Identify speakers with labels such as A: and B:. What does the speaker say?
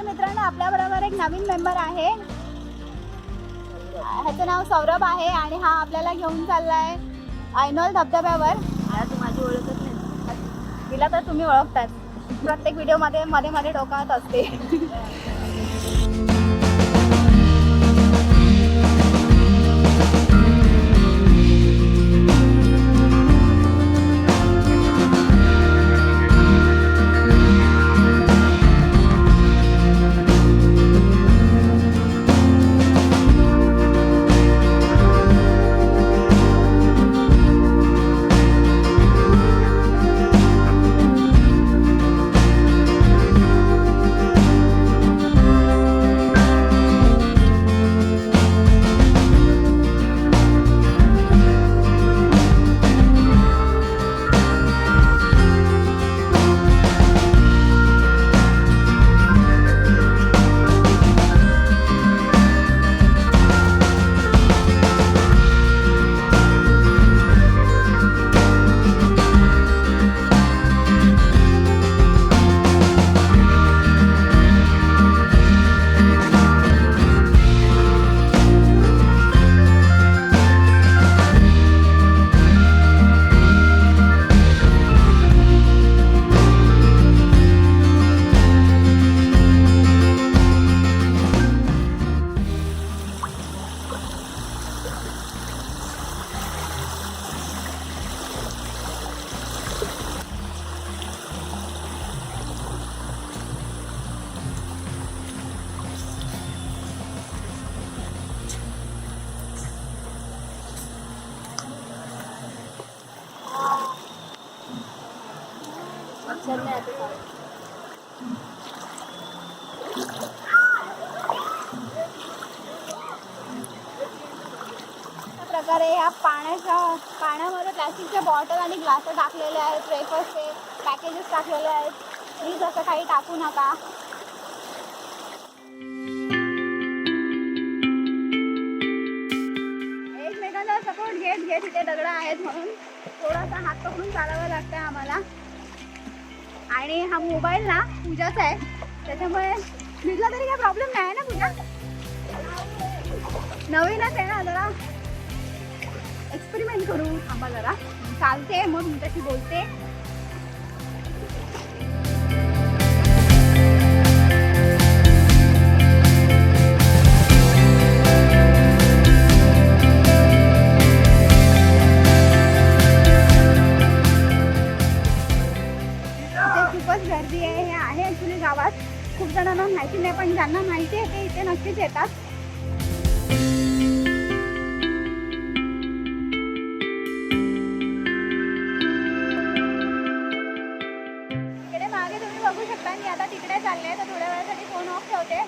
A: मित्रांनो, आपल्या बरोबर एक नवीन मेंबर आहे. ह्याचं नाव सौरभ आहे आणि हा आपल्याला घेऊन चाललाय ऐनोल धबधब्यावर.
B: तू माझी ओळखच नाही.
A: तिला तर तुम्ही ओळखताच, प्रत्येक व्हिडिओ मध्ये मध्ये मध्ये डोकावत असते. प्रकारे या पाण्यामध्ये प्लास्टिकच्या बॉटल आणि ग्लास टाकलेले आहेत, वेफर्सचे पॅकेजेस टाकलेले आहेत. प्लीज असं काही टाकू नका. एकमेकांना सपोर्ट घेत घेत इथे दगड आहेत म्हणून थोडासा हात पकडून चालावं लागतं आम्हाला. आणि हा मोबाईल ना पूजाचा आहे, त्याच्यामुळे भिजला तरी काही प्रॉब्लेम नाही ना. पूजा नवीनच आहे ना, जरा एक्सपेरिमेंट करू. थांबा जरा चालते मग तुमच्याशी बोलते. इथे खूपच गर्दी आहे. हे आहे ॲक्च्युली गावात, खूप जणांना माहिती नाही, पण ज्यांना माहिती आहे ते इथे नक्कीच येतात. बघू शकता. मी आता तिकडे चालले, तर थोड्या वेळासाठी फोन ऑफ ठेवते.